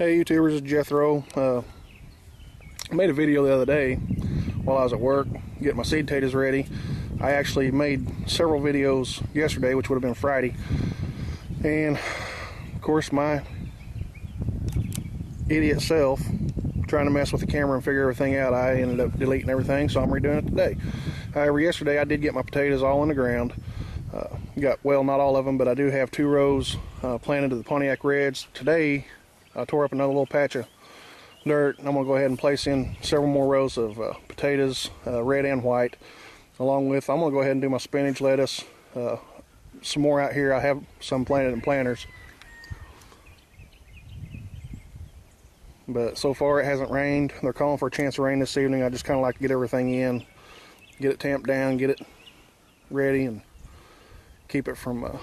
Hey YouTubers, it's Jethro. I made a video the other day while I was at work getting my seed potatoes ready. I actually made several videos yesterday, which would have been Friday, and of course my idiot self trying to mess with the camera and figure everything out, I ended up deleting everything, so I'm redoing it today. However, yesterday I did get my potatoes all in the ground. Well, not all of them, but I do have 2 rows planted to the Pontiac Reds. Today I tore up another little patch of dirt, and I'm going to go ahead and place in several more rows of potatoes, red and white, along with, I'm going to go ahead and do my spinach, lettuce, some more out here. I have some planted in planters, but so far it hasn't rained. They're calling for a chance of rain this evening. I just kind of like to get everything in, get it tamped down, get it ready, and keep it from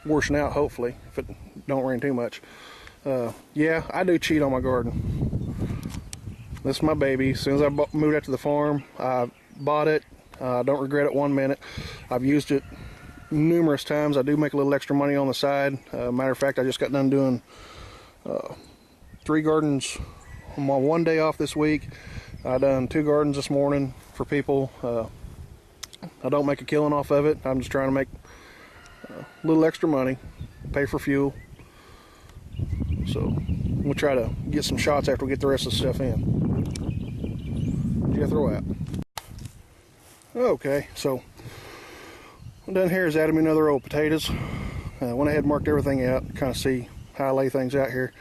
washing out, hopefully, if it don't rain too much. Yeah, I do cheat on my garden. This is my baby. As soon as I moved out to the farm, I bought it. I don't regret it one minute. I've used it numerous times. I do make a little extra money on the side. Matter of fact, I just got done doing 3 gardens on my one day off this week. I done 2 gardens this morning for people. I don't make a killing off of it. I'm just trying to make a little extra money, pay for fuel. So we'll try to get some shots after we get the rest of the stuff in. Jethro out. Okay, so what I'm done here is added me another row of potatoes. Went ahead and marked everything out, kind of see how I lay things out here.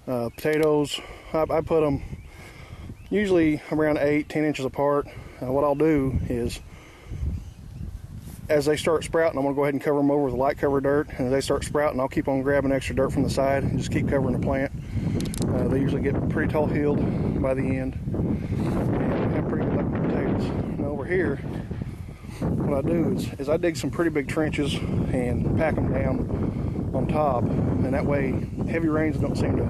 Potatoes, I put them usually around 8-10 inches apart. What I'll do is, as they start sprouting, I'm going to go ahead and cover them over with light cover dirt, and as they start sprouting, I'll keep on grabbing extra dirt from the side and just keep covering the plant. They usually get pretty tall heeled by the end, and have pretty good luck with potatoes. Now over here, what I do is I dig some pretty big trenches and pack them down on top, and that way heavy rains don't seem to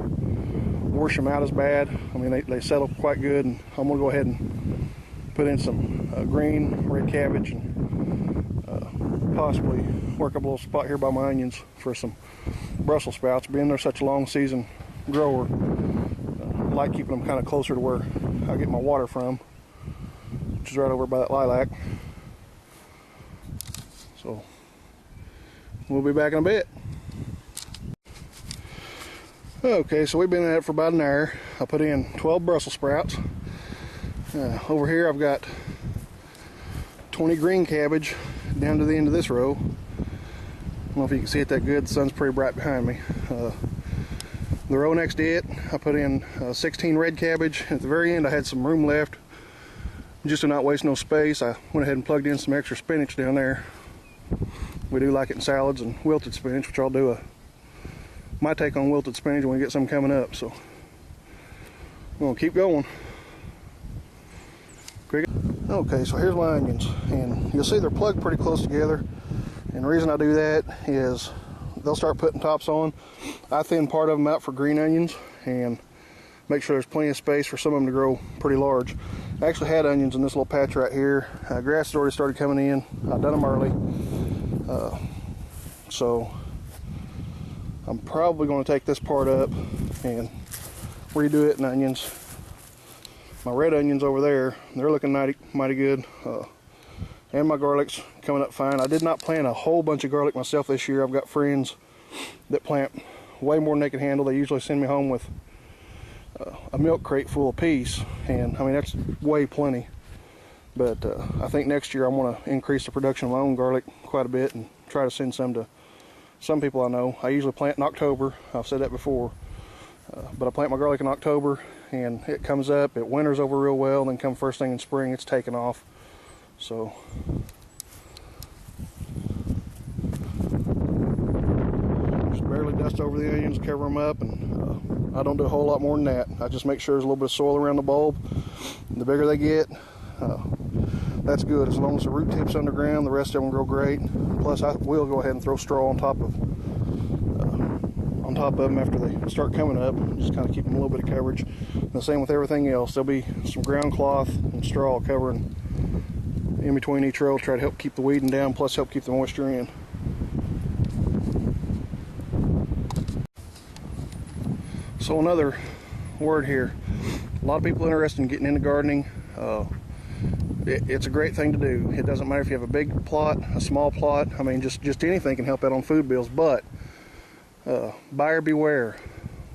wash them out as bad. I mean, they settle quite good, and I'm going to go ahead and put in some green, red cabbage, and possibly work up a little spot here by my onions for some Brussels sprouts. Being they're such a long season grower, I like keeping them kind of closer to where I get my water from, which is right over by that lilac. So we'll be back in a bit. Okay, so we've been at it for about an hour. I put in 12 Brussels sprouts. Over here I've got 20 green cabbage down to the end of this row. I don't know if you can see it that good. The sun's pretty bright behind me. The row next to it, I put in 16 red cabbage. At the very end, I had some room left. Just to not waste no space, I went ahead and plugged in some extra spinach down there. We do like it in salads, and wilted spinach, which I'll do my take on wilted spinach when we get some coming up. So I'm gonna keep going. Okay, so here's my onions, and you'll see they're plugged pretty close together, and the reason I do that is they'll start putting tops on. I thin part of them out for green onions and make sure there's plenty of space for some of them to grow pretty large. I actually had onions in this little patch right here. Grass has already started coming in. I've done them early, so I'm probably going to take this part up and redo it in onions. My red onions over there, they're looking mighty good, and my garlic's coming up fine. I did not plant a whole bunch of garlic myself this year. I've got friends that plant way more than they can handle. They usually send me home with a milk crate full of piece, and I mean, that's way plenty. But I think next year I'm going to increase the production of my own garlic quite a bit and try to send some to some people I know. I usually plant in October. I've said that before. But I plant my garlic in October, and it comes up, it winters over real well, and then come first thing in spring, it's taken off. So just barely dust over the onions, cover them up, and I don't do a whole lot more than that. I just make sure there's a little bit of soil around the bulb. The bigger they get, that's good. As long as the root tip's underground, the rest of them grow great. Plus, I will go ahead and throw straw on top of them after they start coming up, just kind of keep them a little bit of coverage. And the same with everything else. There'll be some ground cloth and straw covering in between each row, try to help keep the weeding down, plus help keep the moisture in. So another word here, a lot of people interested in getting into gardening. It's a great thing to do. It doesn't matter if you have a big plot, a small plot. I mean, just anything can help out on food bills. But buyer beware.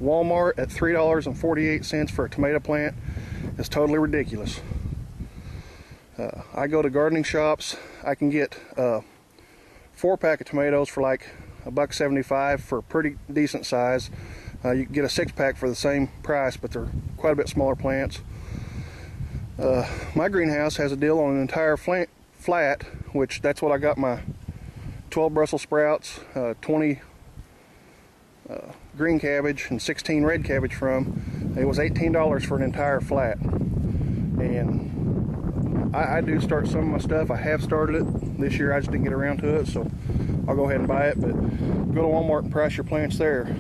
Walmart at $3.48 for a tomato plant is totally ridiculous. I go to gardening shops. I can get a 4-pack of tomatoes for like $1.75 for a pretty decent size. You can get a 6-pack for the same price, but they're quite a bit smaller plants. My greenhouse has a deal on an entire flat, which that's what I got my 12 Brussels sprouts, 20 green cabbage, and 16 red cabbage from. It was $18 for an entire flat. And I do start some of my stuff. I have started it this year. I just didn't get around to it, so I'll go ahead and buy it. But go to Walmart and price your plants there.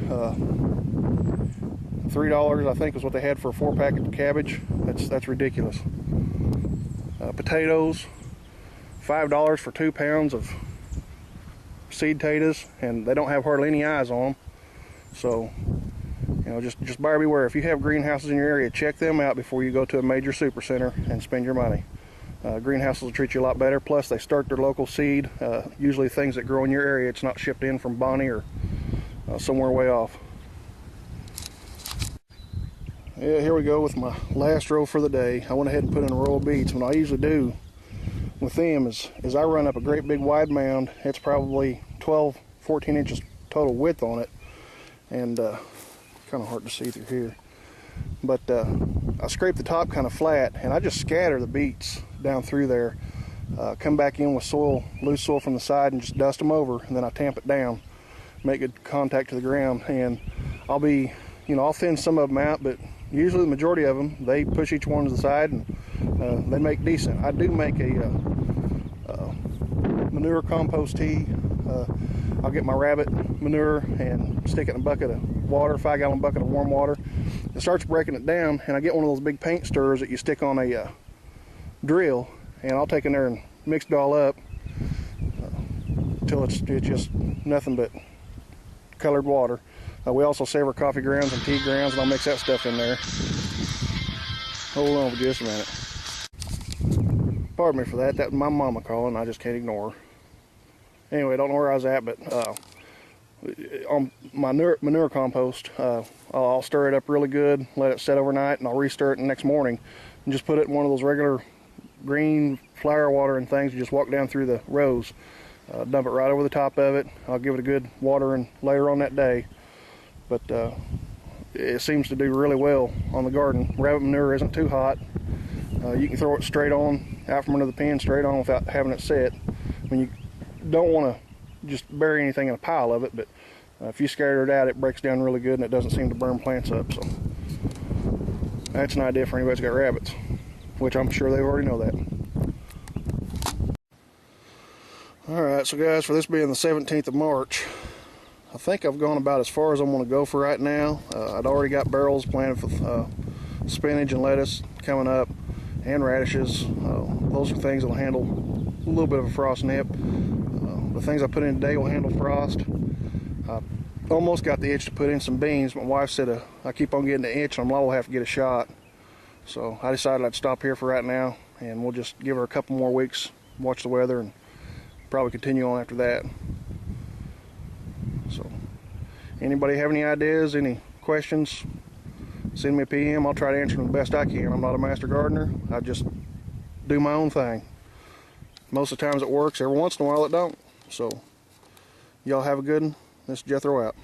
$3 I think is what they had for a 4-pack of cabbage. That's ridiculous. Potatoes, $5 for 2 pounds of seed potatoes, and they don't have hardly any eyes on them. So, you know, just buyer beware. If you have greenhouses in your area, check them out before you go to a major super center and spend your money. Greenhouses will treat you a lot better. Plus, they start their local seed. Usually things that grow in your area, it's not shipped in from Bonnie or somewhere way off. Yeah, here we go with my last row for the day. I went ahead and put in a row of beets. What I usually do with them is I run up a great big wide mound. It's probably 12, 14 inches total width on it. And kind of hard to see through here. But I scrape the top kind of flat, and I just scatter the beets down through there. Come back in with soil, loose soil from the side, and just dust them over, and then I tamp it down, make good contact to the ground. And I'll thin some of them out, but usually the majority of them, they push each one to the side, and they make decent. I do make a manure compost tea. I'll get my rabbit manure and stick it in a bucket of water, 5-gallon bucket of warm water. It starts breaking it down, and I get one of those big paint stirrers that you stick on a drill, and I'll take in there and mix it all up until it's just nothing but colored water. We also save our coffee grounds and tea grounds, and I'll mix that stuff in there. Hold on for just a minute. Pardon me for that. That's my mama calling. I just can't ignore her. Anyway, I don't know where I was at, but on my manure compost, I'll stir it up really good, let it set overnight, and I'll restir it the next morning, and just put it in one of those regular green flower watering things. You just walk down through the rows, dump it right over the top of it. I'll give it a good watering later on that day, but it seems to do really well on the garden. Rabbit manure isn't too hot. You can throw it straight on, out from under the pen, straight on without having it set. I mean, you don't want to just bury anything in a pile of it, but if you scatter it out, it breaks down really good, and it doesn't seem to burn plants up. So that's an idea for anybody that's got rabbits, which I'm sure they already know that. Alright, so guys, for this being the 17th of March, I think I've gone about as far as I want to go for right now. I'd already got barrels planted with spinach and lettuce coming up, and radishes. Those are things that'll handle a little bit of a frost nip. The things I put in today will handle frost. I almost got the itch to put in some beans. My wife said I keep on getting the itch, and I'm liable to have to get a shot. So I decided I'd stop here for right now, and we'll just give her a couple more weeks, watch the weather, and probably continue on after that. So anybody have any ideas, any questions, send me a PM. I'll try to answer them the best I can. I'm not a master gardener. I just do my own thing. Most of the times it works. Every once in a while it don't. So y'all have a good one. This is Jethro out.